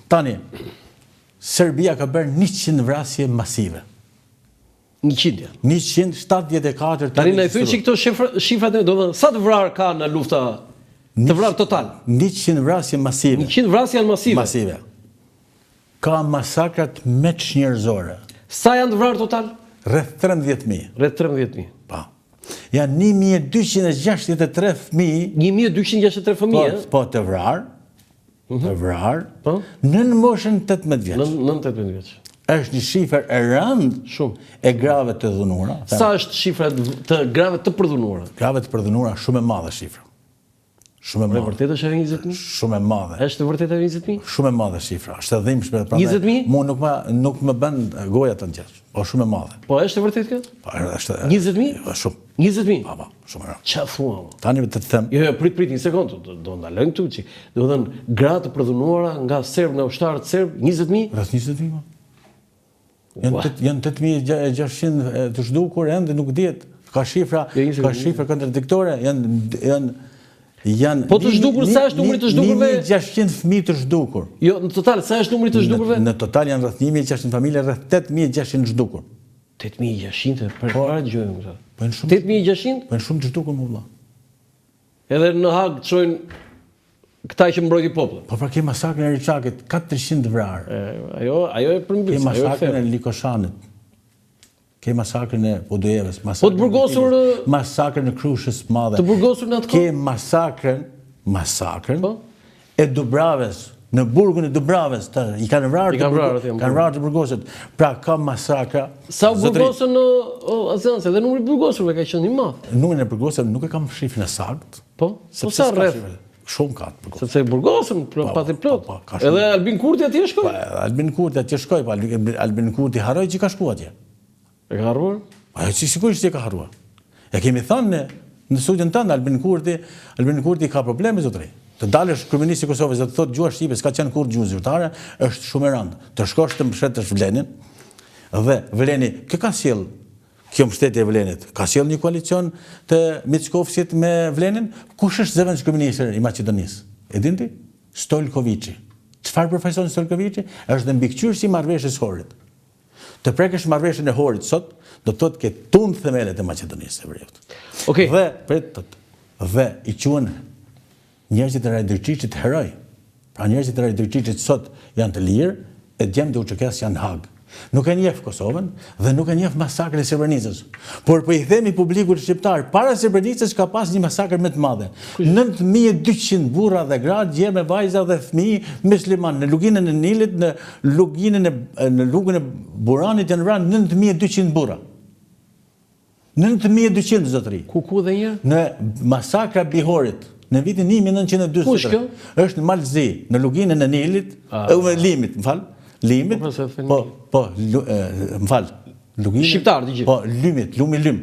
Tani, Serbia ka bërë 100 vrasje masive. 100 janë. 174 Tani na i thuaj që këto shifrat do të sa të vrarë ka në lufta të vrarë total? 100 vrasje masive. 100 vrasje janë masive. Masive. Ka masakrat njerëzore. Sa janë të vrarë total? Rreth 13.000. Rreth 13.000. Po. Janë 1263 fëmijë. 1263 fëmijë. Po të vrarë. Të vrarë. Në moshën 18 vjeç. Në 18 vjeç. Është një shifër e rëndë shumë e grave të dhunuara. Sa është shifra të grave të përdhunuara? Grave të përdhunuara shumë e madhe shifra. Shumë e madhe. Vërtet është 20.000? Shumë e madhe. Është vërtet 20.000? Shumë e madhe shifra. Është e dhimbshme. 20.000? Mu nuk më bën goja të ngjashme. Po shumë e madhe. Po është vërtet kjo? Po është 20.000? Shumë. 20.000? Po, shumë e rëndë. Çfarë thua? Tani të them. Jo, prit një sekondë, do ndalojmë këtu çik. Do të thënë gra të përdhunuara nga serb në ushtarët serb 20.000? Rreth 20.000. Janë 8.600 të zhdukur ende nuk dihet. Ka shifra kontradiktore, janë po të zhdukur sa është numri të zhdukurve? 1.600 fëmijë të zhdukur. Jo, në total sa është numri të zhdukurve? Në total janë rreth 1.600 familje, rreth 8.600 zhdukur. 8.600 për para dëgjojmë këtë. Po janë shumë. 8.600? Po janë shumë të zhdukur më vëlla. Edhe në Hag çojnë këta që mbrojti popullin. Po pra ke masakrën e Riçakit, 400 vrarë. Ajo e përmbys, ajo e masakrën e Likoshanit. Ke masakrën e Podujevës, po të burgosur masakrën e Krushës Madhe. Të burgosur në atë kohë? Ke masakrën e Dubravës, në burgun e Dubravës, i kanë vrarë të burgosur. Pra ka masakra. Sa u burgosur në Azeance, dhe numri burgosurve ka qenë i madh. Numrin e burgosurve nuk e kam shifrin e saktë. Po sa rreth? Shumë ka të burgosur. Sepse burgosën pati plot. Edhe Albin Kurti atje shkoi? Albin Kurti atje shkoi, po Albin Kurti harroi që ka shkuar atje. E ka harruar? Po sigurisht që e ka harruar. E kemi thënë në studion tënd Albin Kurti ka probleme zotëri. Të dalësh kryeministi i Kosovës dhe të thotë gjuha shqipe s'ka qenë kurrë gjuhë zyrtare, është shumë e rëndë. Të shkosh të mbështetësh Vlenin dhe Vleni kë ka sjell kjo mbështetje e Vlenit, ka sjell një koalicion të Mickovsit me Vlenin, kush është zëvendës kryeministër i Maqedonisë? E din ti? Stojkoviçi. Çfarë profesion Stojkoviçi? Është dhe mbikëqyrësi i marrëveshjes Horit. Të prekësh marrëveshjen e Horit sot, do të thotë ke tund themelet e Maqedonisë së Veriut. Okej. Dhe i quhen njerëzit e Radojçiçit heroj. Pra njerëzit e Radojçiçit sot janë të lirë, e djemt e Uçekës janë në Hag. Nuk e njeh Kosovën dhe nuk e njeh masakrën e Srebrenicës. Por po i themi publikut shqiptar, para Srebrenicës ka pas një masakër më të madhe. 9200 burra dhe gra, djemë, vajza dhe fëmijë musliman në luginën e Nilit, në lugën e Buranit janë vrarë 9200 burra. 9200 zotëri. Ku dhe një? Në masakra Bihorit. Në vitin 1940. Kush kjo? Është në Malzi, në luginën e Nilit, Limit, më fal. Limit, më fal, luginën. Shqiptar të gjithë. Po, Lumi Lym.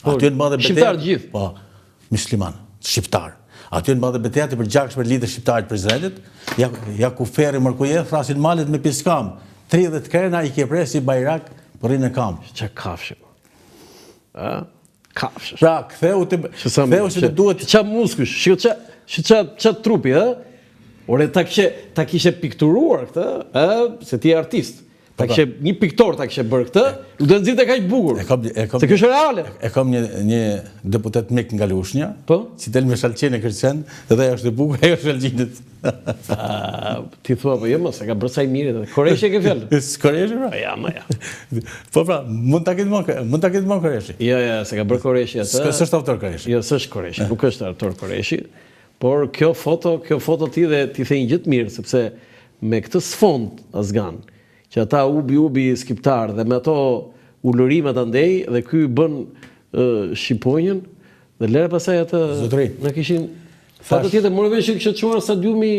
Aty në madhe betejë. Shqiptar të gjithë. Po, musliman, shqiptar. Aty në madhe betejë të përgjakshme lidhë shqiptarit për Izraelit. Ja ku ferri Mërkuje, thrasin malet me piskam. 30 krena i ke presi Bajrak për rinë në kam. Çka kafshë. Kafshë. Pra, ktheu se të duhet. Ç'a muskush, ç'a trupi, ë? Ore ta kishe pikturuar këtë, se ti je artist. Ta kishe një piktor ta kishe bërë këtë, do të nxirrte kaq bukur. Se kjo është reale. E kam një deputet mik nga Lushnja, si del me shalqen e Kërcen, dhe ajo është e bukur, ajo është shalqinit. Ti thua po jo mos, e ka bërë sa i mirë edhe. Koreshi e ke fjalë. Koreshi pra? Ja, ma ja. Po pra, mund ta ketë më Koreshi. Jo, se ka bërë Koreshi atë. S'është autor Koreshi. Jo, s'është Koreshi, nuk është autor Koreshi. Por kjo foto ti dhe ti the një gjë të mirë, sepse me këtë sfond Azgan, që ata ubi skiptar dhe me ato ulërimet andej dhe ky bën shqiponjën dhe lere pasaj atë në kishin fatë tjetër morë vesh që kishte çuar stadiumi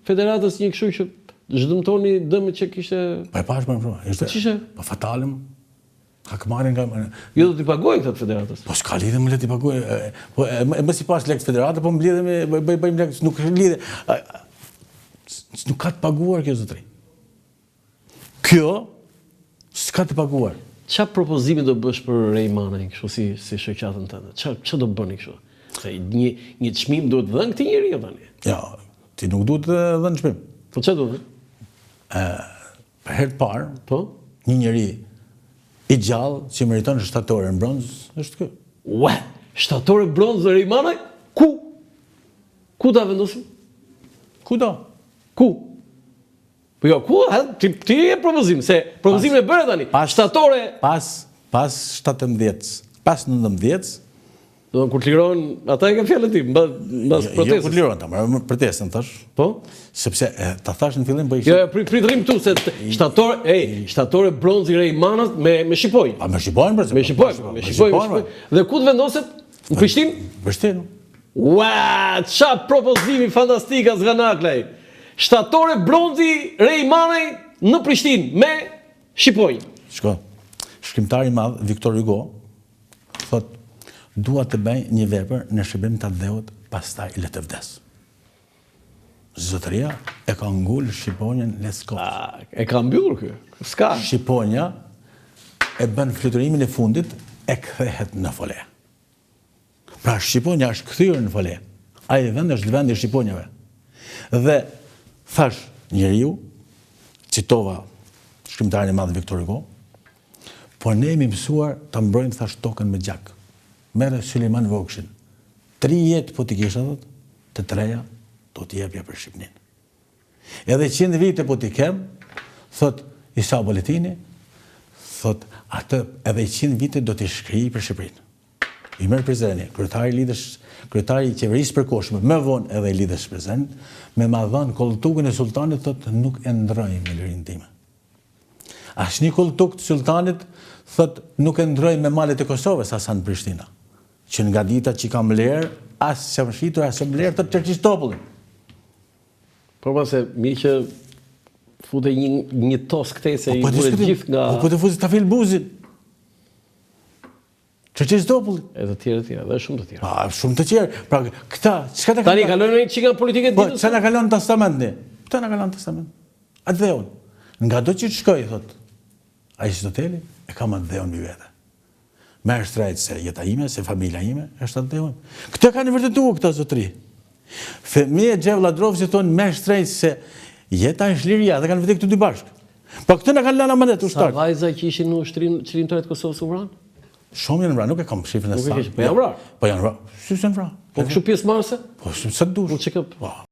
Federatës një kështu që zhdëmtoni dëmit që kishte. Po e pash më ishte. Po fatalem. Ka këmarrin nga... Jo do t'i pagoj këtë Federatës. Po s'ka lidhe më le t'i pagoj. Po e më si pas lekë Federatë, po më lidhe me... Bëjmë lekë, nuk është lidhe. Nuk ka të paguar kjo zotëri. Kjo s'ka të paguar. Qa propozimi do bësh për Rejmanin, kështu si shoqatën tënde? Qa do bëni kështu? Se një çmim duhet dhënë këtij njeriu tani. Ja, ti nuk duhet dhënë çmim. Po qa duhet? Për herë të parë, Po? një njeri i gjallë që meriton shtatore në bronz është ky. Ue, shtatore bronzë dhe Rejmanaj? Ku? Ku ta vendosim? Kudo? Ku? Po jo, ku? Ti e propozim, se propozimin e bëre tani. Shtatore... Pas 17, pas 19, Do kur të lirohen, ata e kanë fjalën tim, mbas jo protestës. kur lirohen ta, më protestën thash, Po? sepse ta thash në fillim po Jo, prit rrim këtu se shtatore bronzi Rejmanat me Shqipoj. A me Shqipojnë për Me Shqipoj. Dhe ku të vendoset? Në Prishtinë? Prishtinë. Ua, qa propozimi fantastika zganaklaj. Shtatore bronzi Rejmanaj në Prishtinë me Shqipoj. Shko, shkrimtari i madh Victor Hugo thot dua të bëj një vepër në shërbim të dheut, pastaj le të vdes. Zotëria e ka ngull Shqiponjën Leskos. E ka mbyllur ky. S'ka. Shqiponja e bën fluturimin e fundit e kthehet në fole. Pra Shqiponja është kthyer në fole. Ai vend është vendi i Shqiponjave. Dhe thash njeriu, citova shkrimtarin e madh Victor Hugo, po ne jemi mësuar ta mbrojmë thash tokën me gjak. Merë Suleiman Vokshin. 3 jetë po t'i kisha thot, të 3 do t'i jepja për Shqipnin. Edhe 100 vite po t'i kem, thot Isa Boletini, thot atë edhe 100 vite do t'i shkrij për Shqipërinë. I merë Prizreni, kryetari i qeverisë përkohshme, më vonë edhe i lidhës Prizren, me ma dhanë kolltukën e sultanit, thot nuk e ndroj me lirinë time. Asnjë kolltuk të sultanit, thot nuk e ndroj me malet e Kosovës asa në Prishtina. Që nga dita që kam lerë, asë që më shqitur, asë më lerë të Çerqistopullin. Por pas e mi që fute një tos këtej se i vure gjithë nga... Po të fuzit të fil buzin. Çerqistopullin. E të tjera, dhe shumë të tjera. Shumë të tjerë. Pra, këta, çka të Tani kalojnë një çika politike Po, ditës? çka na kalon testament ne? Këta na kalon testament. Atë dheun. Nga do që të shkoj, thot, Aristoteli e kam atë dheun mbi vete. Me është rajtë se jeta ime, se familja ime, është atë dheun. Këta kanë vërtetuar këta zotëri. Fëmijë Xhev Ladrovci thonë me është rajtë se jeta është liria, dhe kanë vërtet këtu dy bashkë. Po këtë na kanë lënë amanet ushtar. Sa vajza që ishin në ushtrim qëllimtare të Kosovës u vranë? Shumë janë vrarë, nuk e kam shifrën e saktë. Po janë vrarë. Po janë vrarë. Si janë vrarë? Po kështu pjesëmarrëse? Po sa dush. Po çka?